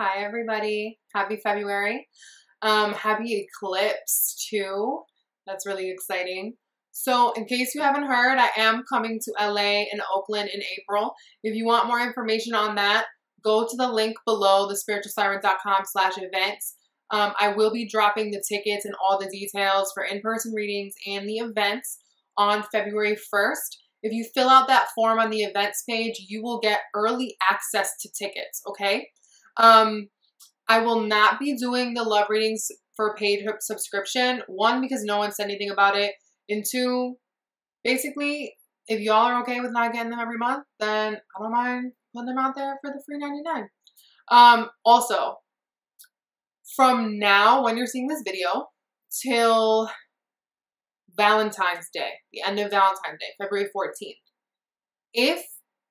Hi everybody. Happy February. Happy eclipse too. That's really exciting. So in case you haven't heard, I am coming to LA and Oakland in April. If you want more information on that, go to the link below, thespiritualsiren.com/events. I will be dropping the tickets and all the details for in-person readings and the events on February 1st. If you fill out that form on the events page, you will get early access to tickets, okay? I will not be doing the love readings for paid subscription. One, because no one said anything about it. And two, basically, if y'all are okay with not getting them every month, then I don't mind putting them out there for the free $99. Also, from now, when you're seeing this video, till Valentine's Day, the end of Valentine's Day, February 14th, if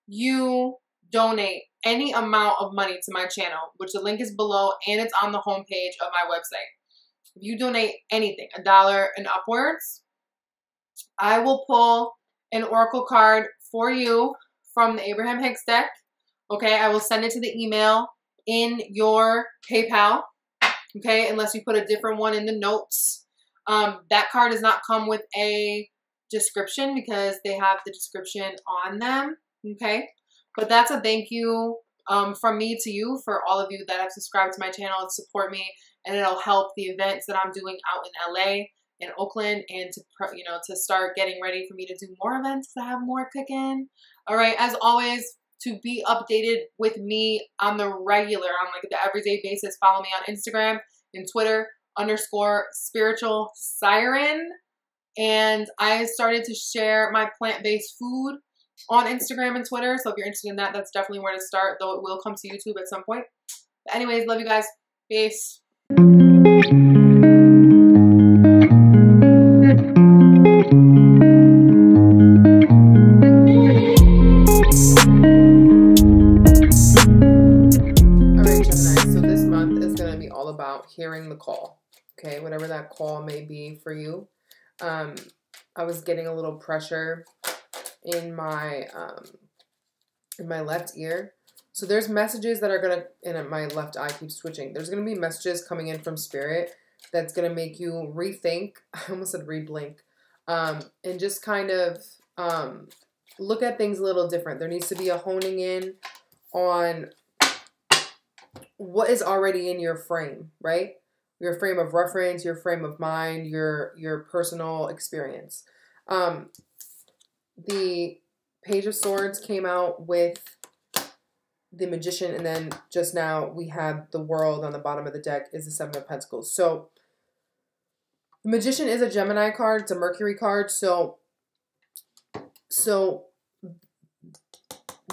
you donate any amount of money to my channel, which the link is below and it's on the homepage of my website. If you donate anything, $1 and upwards, I will pull an oracle card for you from the Abraham Hicks deck. Okay, I will send it to the email in your PayPal. Okay, unless you put a different one in the notes. That card does not come with a description because they have the description on them. Okay. But that's a thank you from me to you for all of you that have subscribed to my channel and support me, and it'll help the events that I'm doing out in LA and Oakland, and to start getting ready for me to do more events because I have more cooking. All right, as always, to be updated with me on the regular, on like the everyday basis, follow me on Instagram and Twitter _spiritual_siren, and I started to share my plant-based food on Instagram and Twitter. So if you're interested in that, that's definitely where to start, though it will come to YouTube at some point. But anyways, love you guys. Peace. Alright, Gemini, so this month is going to be all about hearing the call. Okay, whatever that call may be for you. I was getting a little pressure in my left ear. So there's messages that are gonna, and my left eye keeps switching. There's gonna be messages coming in from spirit that's gonna make you rethink. I almost said reblink, and just kind of look at things a little different. There needs to be a honing in on what is already in your frame, right? Your frame of reference, your frame of mind, your personal experience. The Page of Swords came out with the Magician, and then just now we had the World on the bottom of the deck is the Seven of Pentacles. So the Magician is a Gemini card. It's a Mercury card. So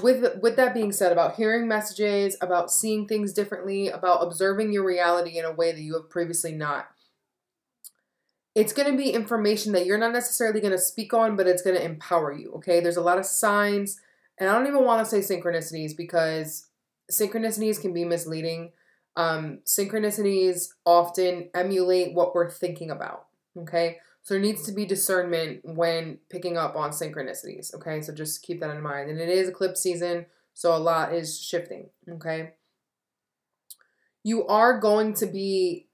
with that being said, about hearing messages, about seeing things differently, about observing your reality in a way that you have previously not, it's going to be information that you're not necessarily going to speak on, but it's going to empower you, okay? There's a lot of signs, and I don't even want to say synchronicities because synchronicities can be misleading. Synchronicities often emulate what we're thinking about, okay? So there needs to be discernment when picking up on synchronicities, okay? So just keep that in mind. And it is eclipse season, so a lot is shifting, okay? You are going to be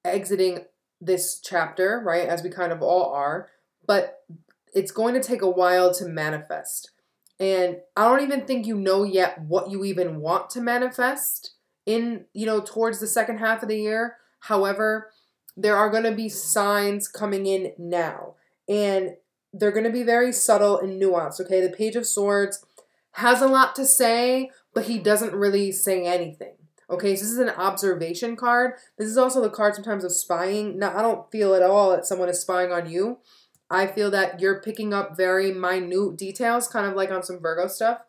exiting this chapter, right, as we kind of all are, but it's going to take a while to manifest. And I don't even think you know yet what you even want to manifest in, towards the second half of the year. However, there are going to be signs coming in now, and they're going to be very subtle and nuanced, okay? The Page of Swords has a lot to say, but he doesn't really say anything. Okay, so this is an observation card. This is also the card sometimes of spying. Now, I don't feel at all that someone is spying on you. I feel that you're picking up very minute details, kind of like on some Virgo stuff.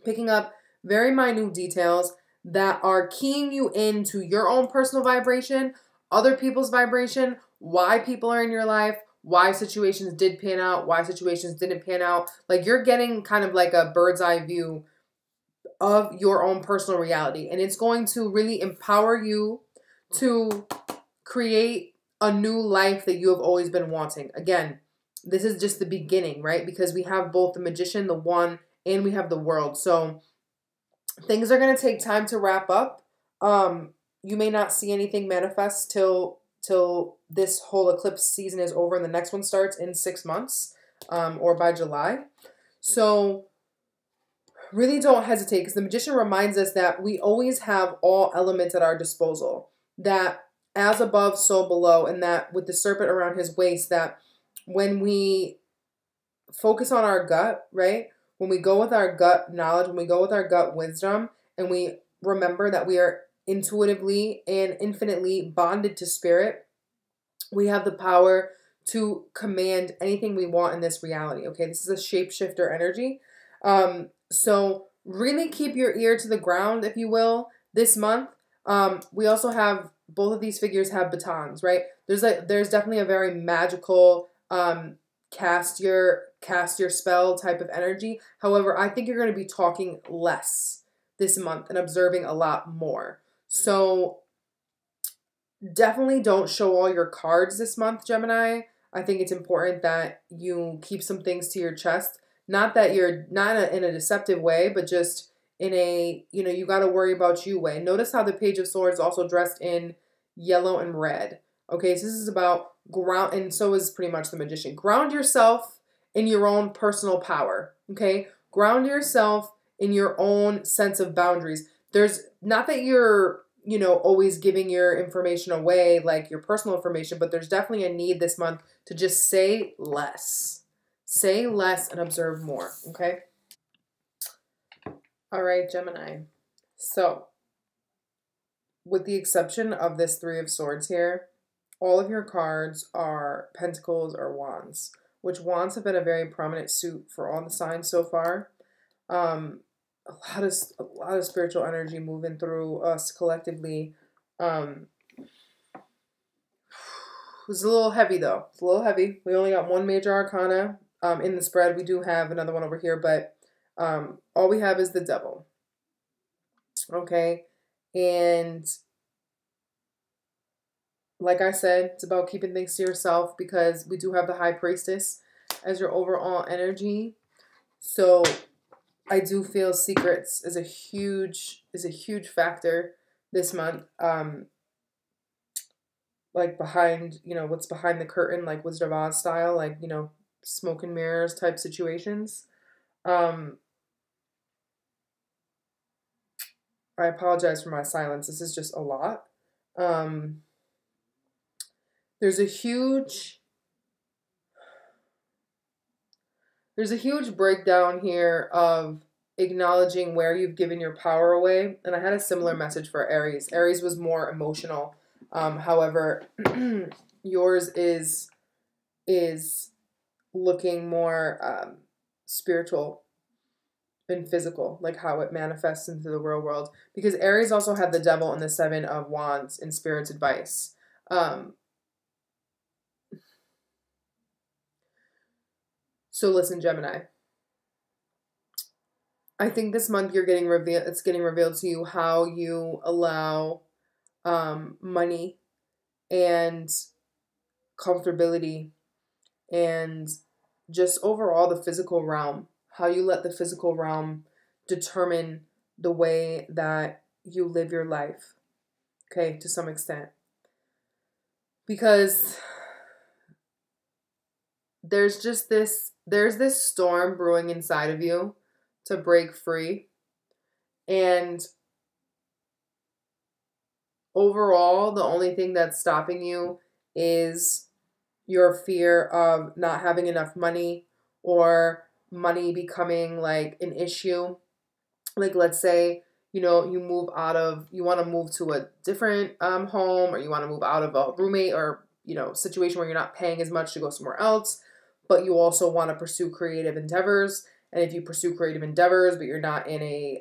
Picking up very minute details that are keying you into your own personal vibration, other people's vibration, why people are in your life, why situations did pan out, why situations didn't pan out. Like you're getting kind of like a bird's eye view of your own personal reality. And it's going to really empower you to create a new life that you have always been wanting. Again, this is just the beginning, right? Because we have both the Magician, the One, and we have the World. So things are going to take time to wrap up. You may not see anything manifest till this whole eclipse season is over and the next one starts in 6 months, or by July. So really don't hesitate, because the Magician reminds us that we always have all elements at our disposal. That as above, so below, and that with the serpent around his waist, that when we focus on our gut, right? When we go with our gut knowledge, when we go with our gut wisdom, and we remember that we are intuitively and infinitely bonded to spirit, we have the power to command anything we want in this reality. Okay, this is a shapeshifter energy. So really keep your ear to the ground, if you will, this month. We also have, both of these figures have batons, right? There's definitely a very magical cast your spell type of energy. However, I think you're going to be talking less this month and observing a lot more. So definitely don't show all your cards this month, Gemini. I think it's important that you keep some things to your chest. Not that you're not in a deceptive way, but just in a, you got to worry about you way. Notice how the Page of Swords also dressed in yellow and red. Okay, so this is about ground, and so is pretty much the Magician. Ground yourself in your own personal power. Okay, ground yourself in your own sense of boundaries. There's not that you're always giving your information away, like your personal information, but there's definitely a need this month to just say less. Say less and observe more, okay? All right, Gemini. So, with the exception of this Three of Swords here, all of your cards are Pentacles or Wands, which Wands have been a very prominent suit for all the signs so far. A lot of spiritual energy moving through us collectively. It was a little heavy though. It's a little heavy. We only got one major arcana in the spread. We do have another one over here, but all we have is the Devil. Okay, and like I said, it's about keeping things to yourself, because we do have the High Priestess as your overall energy. So I do feel secrets is a huge factor this month. Like behind, what's behind the curtain, like Wizard of Oz style, like, smoke and mirrors type situations. I apologize for my silence. This is just a lot. There's a huge breakdown here of acknowledging where you've given your power away. And I had a similar message for Aries. Aries was more emotional. However, yours is looking more spiritual and physical, like how it manifests into the real world. Because Aries also had the Devil and the Seven of Wands in Spirit's advice. So listen, Gemini. I think this month it's getting revealed to you how you allow money and comfortability and just overall the physical realm, how you let the physical realm determine the way that you live your life, okay, to some extent. Because there's this storm brewing inside of you to break free. And overall, the only thing that's stopping you is your fear of not having enough money, or money becoming like an issue. Like, let's say, you want to move to a different home, or you want to move out of a roommate or, situation where you're not paying as much to go somewhere else, but you also want to pursue creative endeavors. And if you pursue creative endeavors, but you're not in a,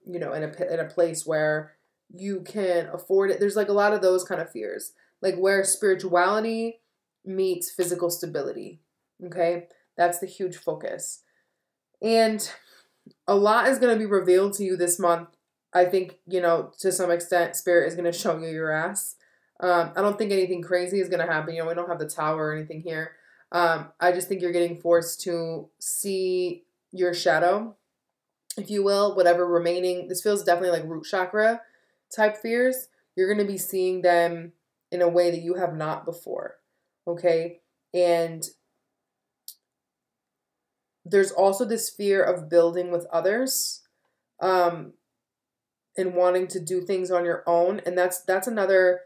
in a place where you can afford it, there's like a lot of those kind of fears, like where spirituality meets physical stability. Okay, that's the huge focus, and a lot is going to be revealed to you this month. I think, to some extent, Spirit is going to show you your ass. I don't think anything crazy is going to happen. We don't have the Tower or anything here. I just think you're getting forced to see your shadow, if you will, whatever remaining. This feels definitely like root chakra. type fears, you're going to be seeing them in a way that you have not before. Okay? And there's also this fear of building with others, and wanting to do things on your own. And that's another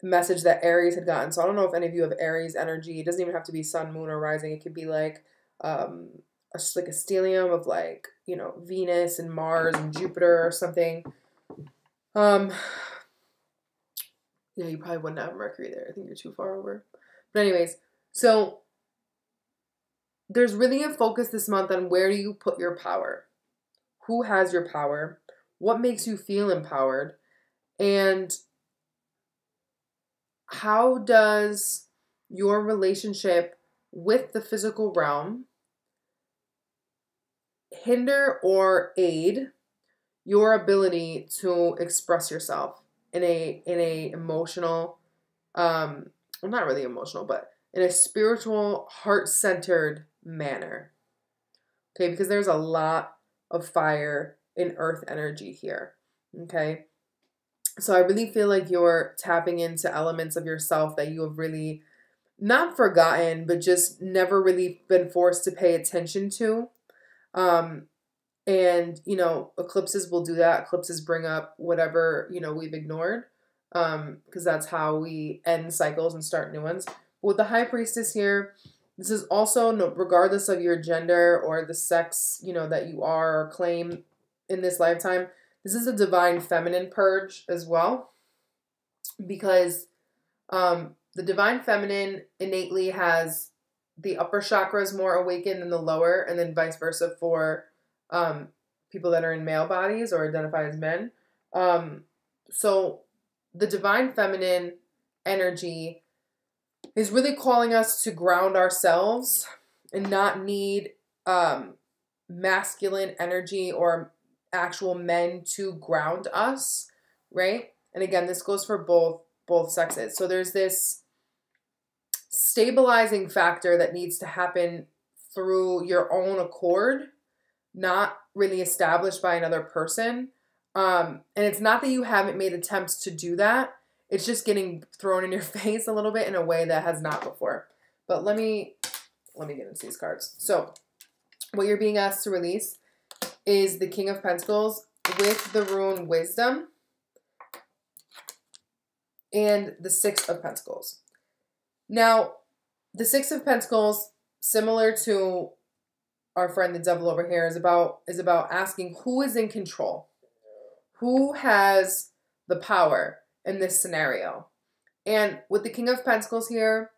message that Aries had gotten. So I don't know if any of you have Aries energy. It doesn't even have to be sun, moon, or rising. It could be like like a stellium of like, you know, Venus and Mars and Jupiter or something. Yeah, you probably wouldn't have Mercury there. I think you're too far over. But anyways, so there's really a focus this month on where do you put your power? Who has your power? What makes you feel empowered? And how does your relationship with the physical realm hinder or aid your ability to express yourself in a emotional, well, not really emotional, but in a spiritual, heart-centered manner? Okay, because there's a lot of fire in earth energy here. Okay, so I really feel like you're tapping into elements of yourself that you have really not forgotten, but just never really been forced to pay attention to. And, you know, eclipses will do that. Eclipses bring up whatever, you know, we've ignored, because that's how we end cycles and start new ones. But with the High Priestess here, this is also, regardless of your gender or the sex, you know, that you are or claim in this lifetime, this is a divine feminine purge as well, because the divine feminine innately has the upper chakras more awakened than the lower, and then vice versa for people that are in male bodies or identify as men. So the divine feminine energy is really calling us to ground ourselves and not need masculine energy or actual men to ground us, right? And again, this goes for both sexes. So there's this stabilizing factor that needs to happen through your own accord, not really established by another person. And it's not that you haven't made attempts to do that. It's just getting thrown in your face a little bit in a way that has not before. But let me get into these cards. So what you're being asked to release is the King of Pentacles with the rune Wisdom and the Six of Pentacles. Now, the Six of Pentacles, similar to our friend the Devil over here, is about asking who is in control, who has the power in this scenario. And with the King of Pentacles here,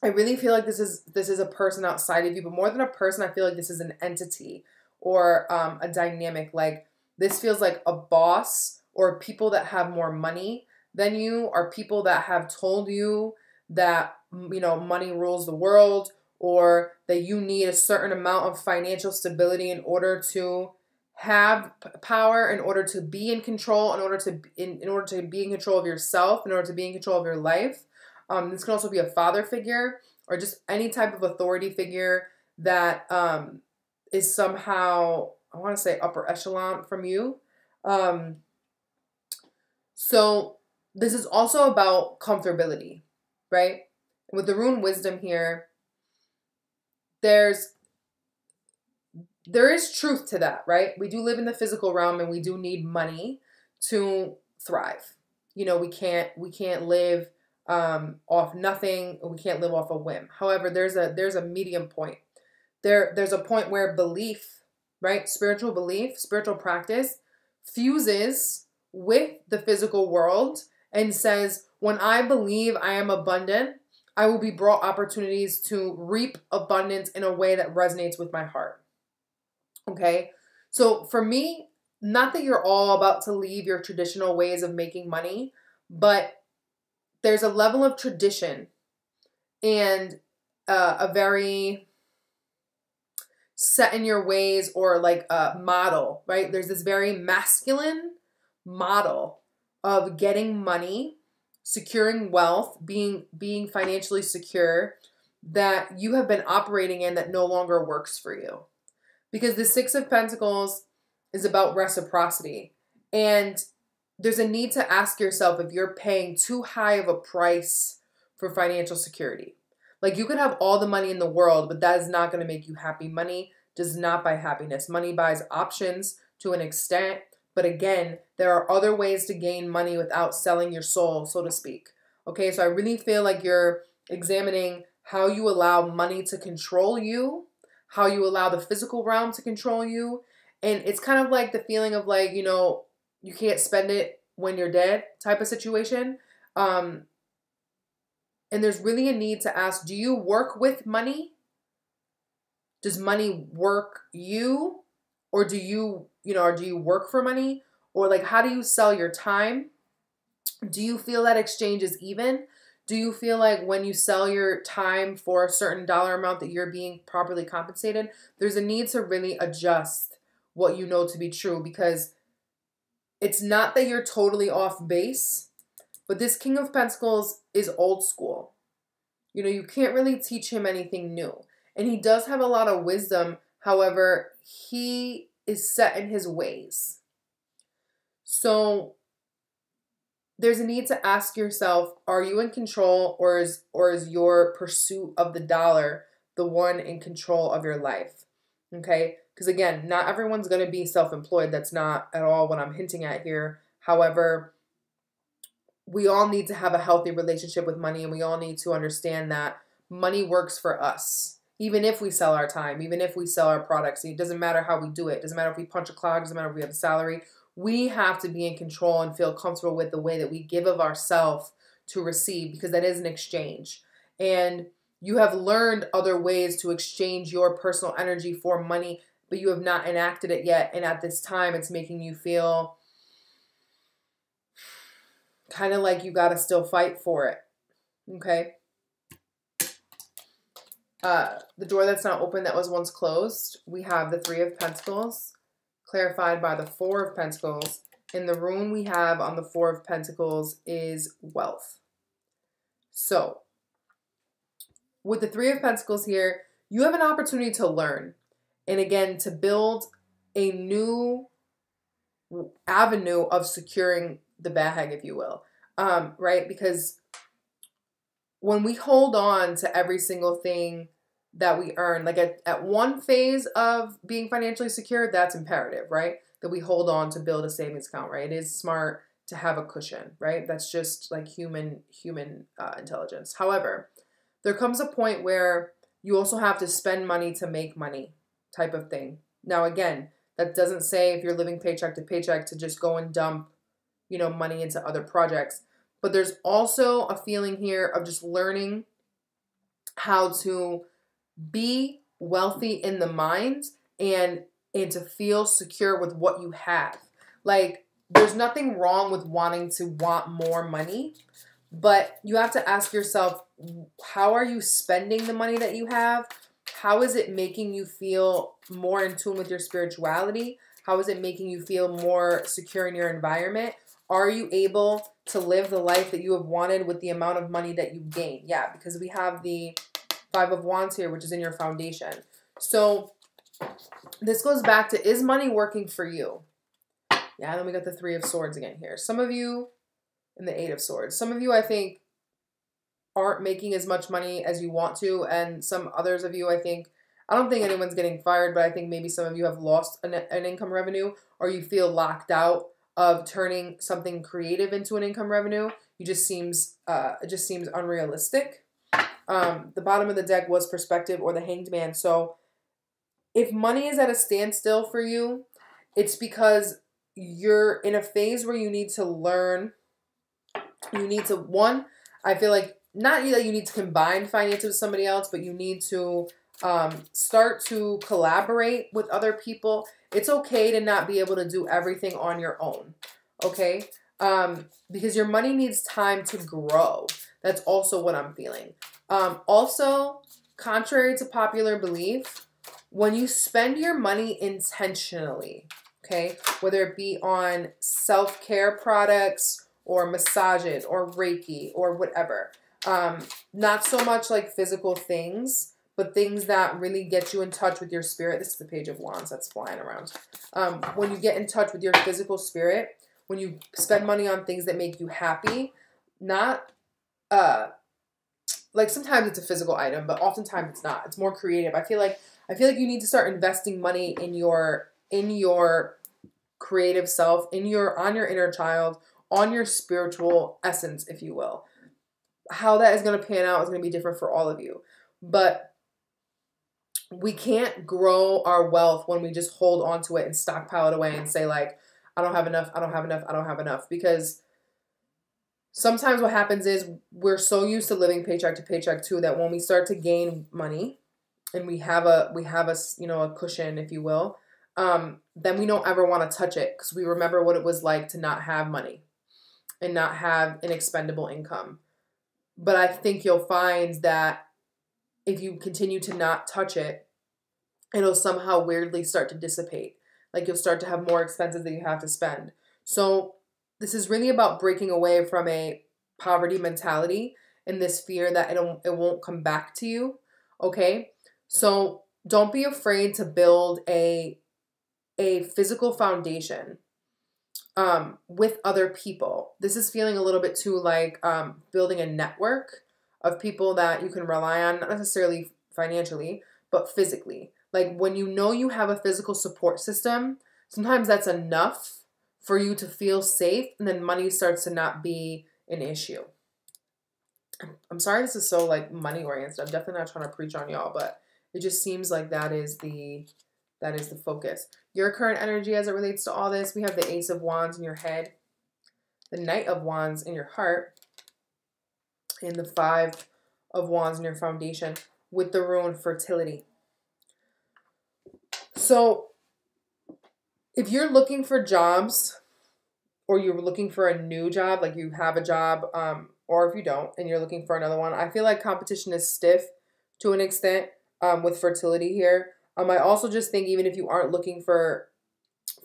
I really feel like this is a person outside of you, but more than a person, I feel like this is an entity or a dynamic. Like this feels like a boss or people that have more money than you, or people that have told you that, you know, money rules the world, or that you need a certain amount of financial stability in order to have power, in order to be in control, in order to be in control of yourself, in order to be in control of your life. This can also be a father figure or just any type of authority figure that is somehow, I want to say, upper echelon from you. So this is also about comfortability, right? With the rune Wisdom here, there is truth to that, right? We do live in the physical realm and we do need money to thrive. You know, we can't live off nothing. We can't live off a whim. However, there's a medium point. There's a point where belief, right? Spiritual belief, spiritual practice fuses with the physical world and says, when I believe I am abundant, I will be brought opportunities to reap abundance in a way that resonates with my heart. Okay? So for me, not that you're all about to leave your traditional ways of making money, but there's a level of tradition and a very set in your ways, or like a model, right? There's this very masculine model of getting money, securing wealth, being financially secure, that you have been operating in that no longer works for you. Because the Six of Pentacles is about reciprocity. And there's a need to ask yourself if you're paying too high of a price for financial security. Like, you could have all the money in the world, but that is not going to make you happy. Money does not buy happiness. Money buys options to an extent. But again, there are other ways to gain money without selling your soul, so to speak. Okay, so I really feel like you're examining how you allow money to control you, how you allow the physical realm to control you. And it's kind of like the feeling of like, you know, you can't spend it when you're dead type of situation. And there's really a need to ask, do you work with money? Does money work you? Or do you work for money? Or like, how do you sell your time? Do you feel that exchange is even? Do you feel like when you sell your time for a certain dollar amount that you're being properly compensated? There's a need to really adjust what you know to be true, because it's not that you're totally off base, but this King of Pentacles is old school. You know, you can't really teach him anything new. And he does have a lot of wisdom. However, he is set in his ways. So there's a need to ask yourself, are you in control, or is your pursuit of the dollar the one in control of your life? Okay? Because again, not everyone's going to be self-employed. That's not at all what I'm hinting at here. However, we all need to have a healthy relationship with money, and we all need to understand that money works for us. Even if we sell our time, even if we sell our products, it doesn't matter how we do it. It doesn't matter if we punch a clock, it doesn't matter if we have a salary. We have to be in control and feel comfortable with the way that we give of ourselves to receive, because that is an exchange. And you have learned other ways to exchange your personal energy for money, but you have not enacted it yet. And at this time, it's making you feel kind of like you got to still fight for it. Okay? The door that's not open that was once closed, we have the Three of Pentacles, clarified by the Four of Pentacles. In the rune we have on the Four of Pentacles is wealth. So, with the Three of Pentacles here, you have an opportunity to learn. And again, to build a new avenue of securing the bag, if you will. Right? Because when we hold on to every single thing that we earn, like at one phase of being financially secure, that's imperative, right? That we hold on to build a savings account, right? It is smart to have a cushion, right? That's just like human intelligence. However, there comes a point where you also have to spend money to make money type of thing. Now, again, that doesn't say if you're living paycheck to paycheck to just go and dump, you know, money into other projects. But there's also a feeling here of just learning how to be wealthy in the mind and to feel secure with what you have. Like, there's nothing wrong with wanting to want more money, but you have to ask yourself, how are you spending the money that you have? How is it making you feel more in tune with your spirituality? How is it making you feel more secure in your environment? Are you able to live the life that you have wanted with the amount of money that you gain? Yeah, because we have the Five of Wands here, which is in your foundation. So this goes back to, is money working for you? Yeah, and then we got the Three of Swords again here. Some of you, and the Eight of Swords. Some of you, I think, aren't making as much money as you want to, and some others of you, I don't think anyone's getting fired, but I think maybe some of you have lost an income revenue, or you feel locked out of turning something creative into an income revenue. It just seems unrealistic. The bottom of the deck was Perspective or the Hanged Man. So if money is at a standstill for you, it's because you're in a phase where you need to learn. You need to, one, I feel like, not that you need to combine finances with somebody else, but you need to start to collaborate with other people. It's okay to not be able to do everything on your own, okay? Because your money needs time to grow. That's also what I'm feeling. Also, contrary to popular belief, when you spend your money intentionally, okay, whether it be on self-care products or massages or Reiki or whatever, not so much like physical things, but things that really get you in touch with your spirit. This is the Page of Wands that's flying around. When you get in touch with your physical spirit, when you spend money on things that make you happy, not, like sometimes it's a physical item, but oftentimes it's not. It's more creative. I feel like you need to start investing money in your creative self, on your inner child, on your spiritual essence, if you will. How that is going to pan out is going to be different for all of you. But we can't grow our wealth when we just hold on to it and stockpile it away and say like, I don't have enough, I don't have enough, I don't have enough. Because sometimes what happens is we're so used to living paycheck to paycheck too that when we start to gain money and we have a a cushion, if you will, then we don't ever want to touch it because we remember what it was like to not have money and not have an expendable income. But I think you'll find that if you continue to not touch it, it'll somehow weirdly start to dissipate. Like you'll start to have more expenses that you have to spend. So this is really about breaking away from a poverty mentality and this fear that it won't come back to you. Okay? So don't be afraid to build a physical foundation with other people. This is feeling a little bit too like building a network of people that you can rely on, not necessarily financially, but physically. Like when you have a physical support system, sometimes that's enough for you to feel safe, and then money starts to not be an issue. I'm sorry this is so like money oriented. I'm definitely not trying to preach on y'all, but it just seems like that is the focus. Your current energy as it relates to all this, we have the Ace of Wands in your head, the Knight of Wands in your heart, and the Five of Wands in your foundation with the rune fertility. So if you're looking for jobs or you're looking for a new job, like you have a job, or if you don't and you're looking for another one, I feel like competition is stiff to an extent with fertility here. I also just think even if you aren't looking for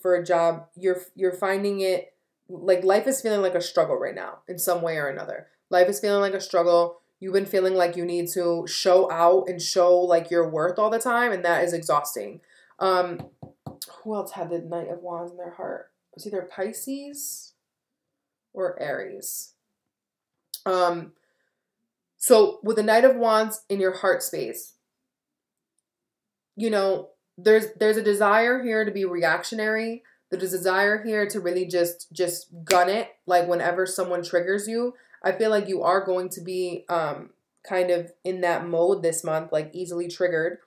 a job, you're finding it like life is feeling like a struggle right now in some way or another. Life is feeling like a struggle. You've been feeling like you need to show out and show like your worth all the time, and that is exhausting. Who else had the Knight of Wands in their heart? It was either Pisces or Aries. So with the Knight of Wands in your heart space, there's a desire here to be reactionary. There's a desire here to really just gun it. Like whenever someone triggers you, I feel like you are going to be kind of in that mode this month, like easily triggered.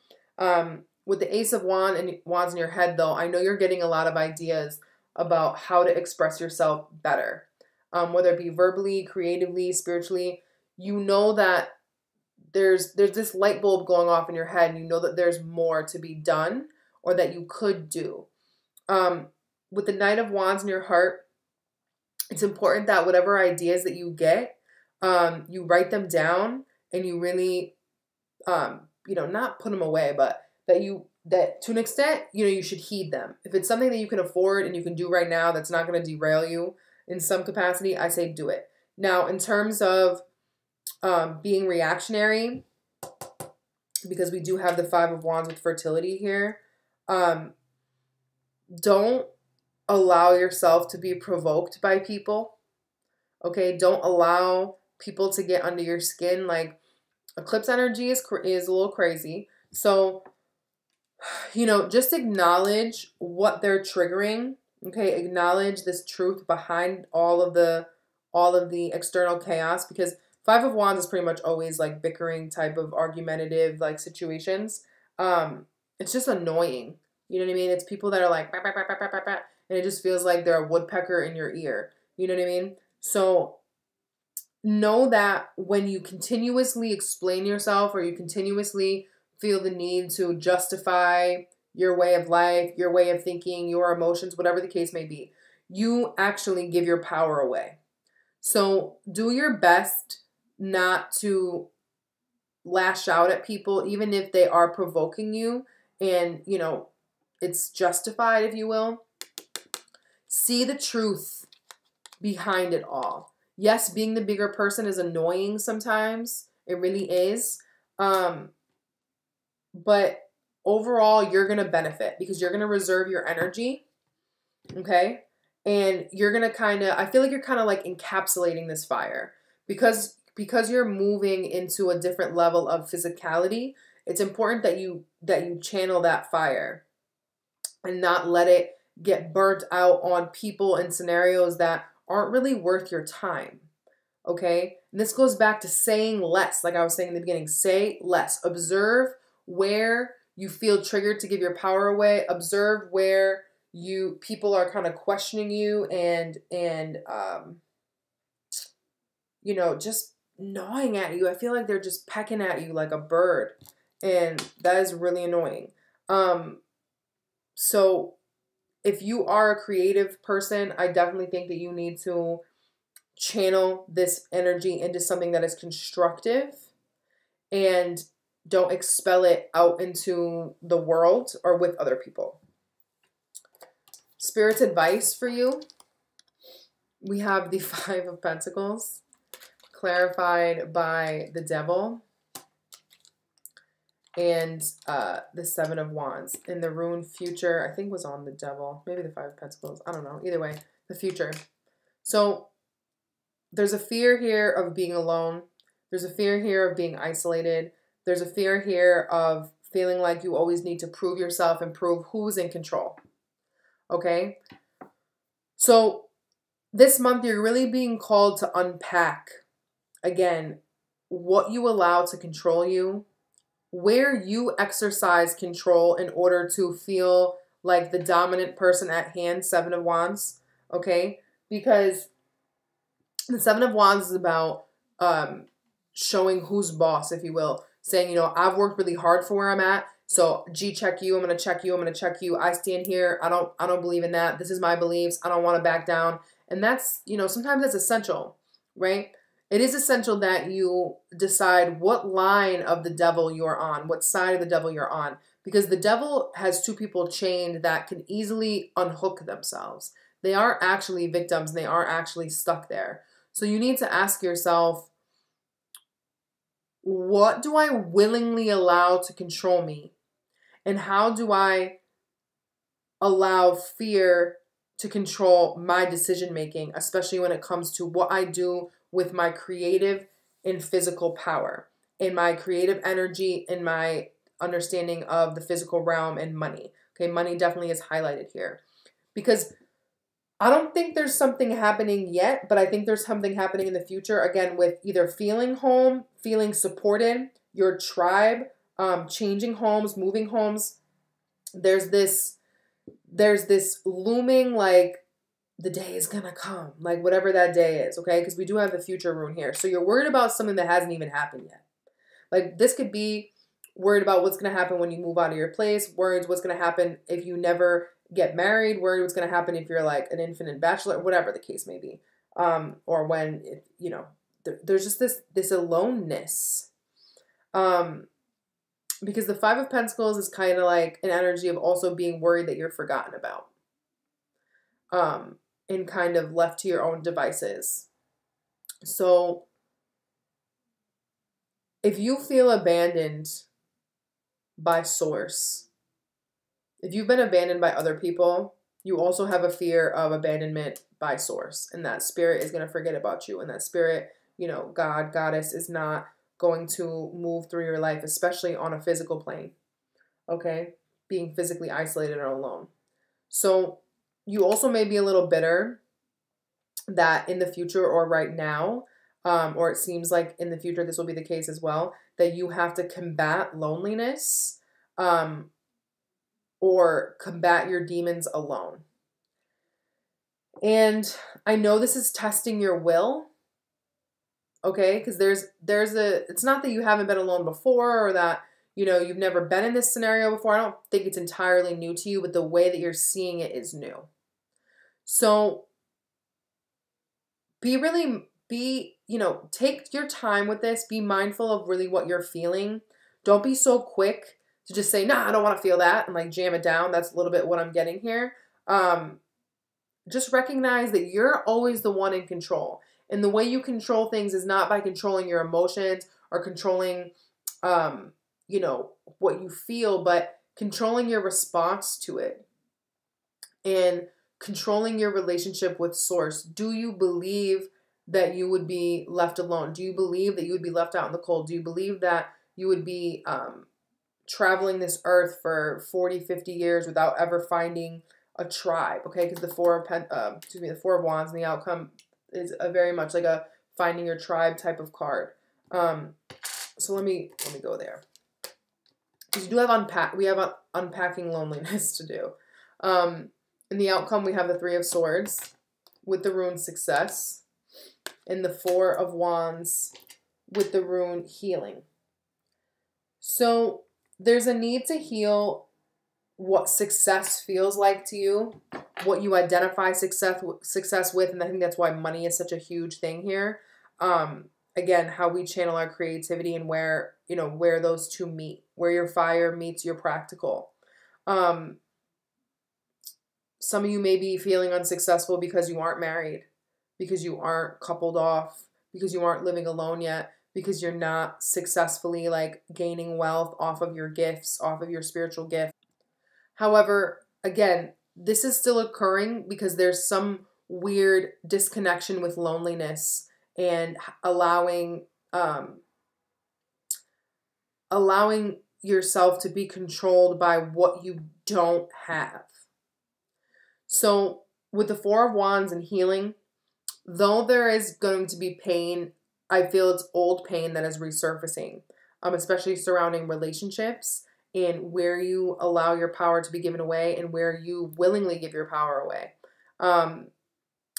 With the Ace of Wands in your head, though, I know you're getting a lot of ideas about how to express yourself better, whether it be verbally, creatively, spiritually. You know that there's this light bulb going off in your head, and you know that there's more to be done or that you could do. With the Knight of Wands in your heart, it's important that whatever ideas that you get, you write them down and you really, not put them away, but that to an extent, you should heed them. If it's something that you can afford and you can do right now that's not going to derail you in some capacity, I say do it. Now, in terms of being reactionary, because we do have the Five of Wands with fertility here, don't allow yourself to be provoked by people. Okay, don't allow people to get under your skin. Like eclipse energy is a little crazy. So, just acknowledge what they're triggering. Okay, acknowledge this truth behind all of the external chaos, because Five of Wands is pretty much always like bickering type of argumentative like situations. It's just annoying. You know what I mean? It's people that are like, bah, bah, bah, bah, bah, bah, bah, and it just feels like they're a woodpecker in your ear. You know what I mean? So know that when you continuously explain yourself or you continuously feel the need to justify your way of life, your way of thinking, your emotions, whatever the case may be, you actually give your power away. So do your best not to lash out at people, even if they are provoking you and, it's justified, if you will. See the truth behind it all. Yes, being the bigger person is annoying sometimes. It really is. But overall, you're going to benefit because you're going to reserve your energy. Okay? And you're going to kind of, I feel like you're kind of like encapsulating this fire because you're moving into a different level of physicality. It's important that you channel that fire and not let it get burnt out on people and scenarios that aren't really worth your time. Okay? And this goes back to saying less. Like I was saying in the beginning, say less. Observe where you feel triggered to give your power away. Observe where people are kind of questioning you and you know, just gnawing at you. I feel like they're just pecking at you like a bird. And that is really annoying. So if you are a creative person, I definitely think that you need to channel this energy into something that is constructive and don't expel it out into the world or with other people. Spirit's advice for you. We have the Five of Pentacles clarified by the Devil and the Seven of Wands. In the rune future, I think was on the Devil. Maybe the Five of Pentacles. I don't know. Either way, the future. So there's a fear here of being alone. There's a fear here of being isolated. There's a fear here of feeling like you always need to prove yourself and prove who's in control. Okay? So this month, you're really being called to unpack, again, what you allow to control you, where you exercise control in order to feel like the dominant person at hand, Seven of Wands, okay? Because the Seven of Wands is about showing who's boss, if you will. Saying, you know, I've worked really hard for where I'm at, so check you, I'm going to check you, I'm going to check you. I stand here. I don't believe in that. This is my beliefs. I don't want to back down. And that's, you know, sometimes that's essential, right? It is essential that you decide what line of the devil you're on, what side of the devil you're on, because the devil has two people chained that can easily unhook themselves. They are actually victims and they are actually stuck there. So you need to ask yourself, what do I willingly allow to control me? And how do I allow fear to control my decision making, especially when it comes to what I do with my creative and physical power, in my creative energy, in my understanding of the physical realm and money. Okay, money definitely is highlighted here. Because I don't think there's something happening yet, but I think there's something happening in the future, again, with either feeling home, feeling supported, your tribe, changing homes, moving homes. There's this looming, like, the day is gonna come, like whatever that day is, okay? Because we do have the future rune here. So you're worried about something that hasn't even happened yet. Like, this could be worried about what's gonna happen when you move out of your place, worried what's gonna happen if you never get married, worried what's gonna happen if you're like an infinite bachelor, whatever the case may be. Or when, you know, there's just this aloneness. Because the Five of Pentacles is kind of like an energy of also being worried that you're forgotten about. And kind of left to your own devices. So if you feel abandoned by source, if you've been abandoned by other people, you also have a fear of abandonment by source. And that spirit is going to forget about you. And that spirit, you know, God, goddess is not going to move through your life, especially on a physical plane. Okay? Being physically isolated or alone. So you also may be a little bitter that in the future or right now, or it seems like in the future this will be the case as well, that you have to combat loneliness or combat your demons alone. And I know this is testing your will, okay? Because it's not that you haven't been alone before or that, you know, you've never been in this scenario before. I don't think it's entirely new to you, but the way that you're seeing it is new. So you know, take your time with this. Be mindful of really what you're feeling. Don't be so quick to just say, nah, I don't want to feel that, and like jam it down. That's a little bit what I'm getting here. Just recognize that you're always the one in control. And the way you control things is not by controlling your emotions or controlling, you know, what you feel, but controlling your response to it. And controlling your relationship with source. Do you believe that you would be left alone? Do you believe that you would be left out in the cold? Do you believe that you would be traveling this earth for 40, 50 years without ever finding a tribe? Okay, because the Four of Wands and the outcome is a very much like a finding your tribe type of card. So let me go there. Because we have unpacking loneliness to do. In the outcome, we have the Three of Swords with the rune Success, and the Four of Wands with the rune Healing. So there's a need to heal what success feels like to you, what you identify success with, and I think that's why money is such a huge thing here. Again, how we channel our creativity and where those two meet, where your fire meets your practical. Some of you may be feeling unsuccessful because you aren't married, because you aren't coupled off, because you aren't living alone yet, because you're not successfully like gaining wealth off of your gifts, off of your spiritual gift. However, again, this is still occurring because there's some weird disconnection with loneliness and allowing yourself to be controlled by what you don't have. So with the Four of Wands and healing, though there is going to be pain, I feel it's old pain that is resurfacing, especially surrounding relationships and where you allow your power to be given away and where you willingly give your power away.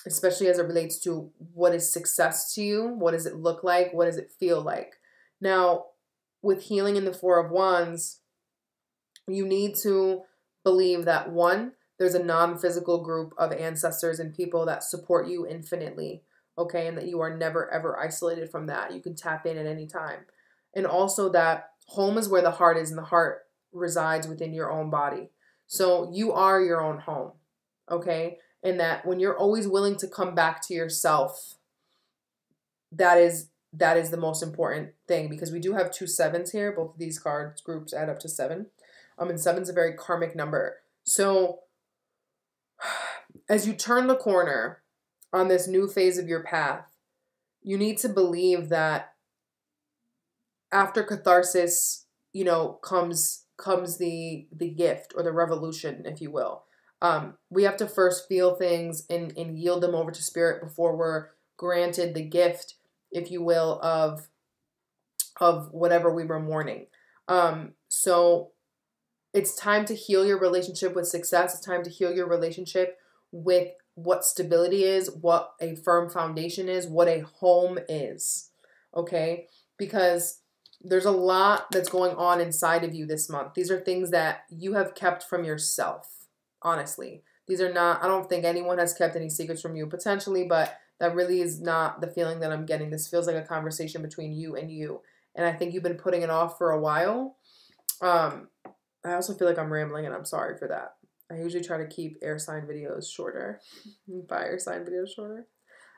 Especially as it relates to what is success to you, what does it look like, what does it feel like. Now, with healing in the Four of Wands, you need to believe that, one, there's a non-physical group of ancestors and people that support you infinitely, okay, and that you are never, ever isolated from that. You can tap in at any time. And also that home is where the heart is, and the heart resides within your own body. So you are your own home, okay? And that when you're always willing to come back to yourself, that is the most important thing, because we do have 2 sevens here. Both of these cards groups add up to 7. And 7's a very karmic number. So as you turn the corner on this new phase of your path, you need to believe that after catharsis, comes the gift or the revolution, if you will. We have to first feel things and yield them over to spirit before we're granted the gift, if you will, of whatever we were mourning. So it's time to heal your relationship with success. It's time to heal your relationship with what stability is, what a firm foundation is, what a home is, okay? Because there's a lot that's going on inside of you this month. These are things that you have kept from yourself, honestly. These are not, I don't think anyone has kept any secrets from you, potentially, but that really is not the feeling that I'm getting. This feels like a conversation between you and you. And I think you've been putting it off for a while. I also feel like I'm rambling, and I'm sorry for that. I usually try to keep air sign videos shorter, fire sign videos shorter.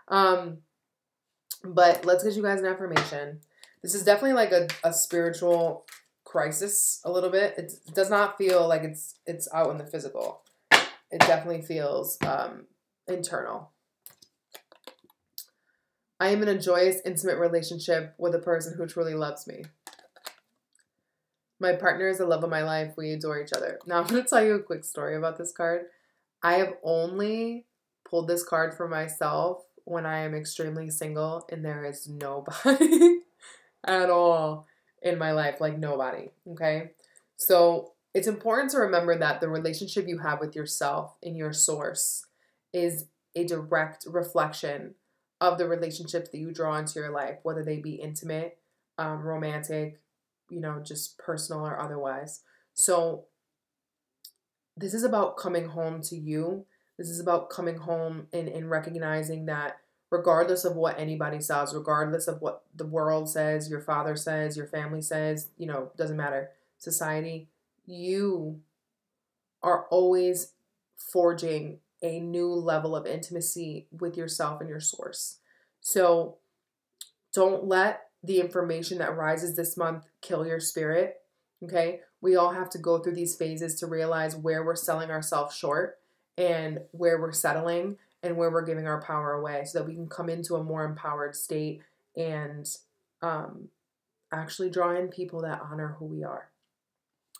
But let's get you guys an affirmation. This is definitely like a spiritual crisis a little bit. It does not feel like it's out in the physical. It definitely feels internal. I am in a joyous, intimate relationship with a person who truly loves me. My partner is the love of my life. We adore each other. Now, I'm going to tell you a quick story about this card. I have only pulled this card for myself when I am extremely single and there is nobody at all in my life. Like, nobody, okay? So it's important to remember that the relationship you have with yourself and your source is a direct reflection of the relationships that you draw into your life, whether they be intimate, romantic, just personal or otherwise. So this is about coming home to you. This is about coming home and recognizing that regardless of what anybody says, regardless of what the world says, your father says, your family says, doesn't matter, society, you are always forging a new level of intimacy with yourself and your source. So don't let the information that rises this month kill your spirit, okay? We all have to go through these phases to realize where we're selling ourselves short and where we're settling and where we're giving our power away, so that we can come into a more empowered state and actually draw in people that honor who we are.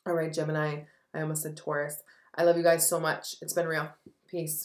All right, Gemini. I almost said Taurus. I love you guys so much. It's been real. Peace.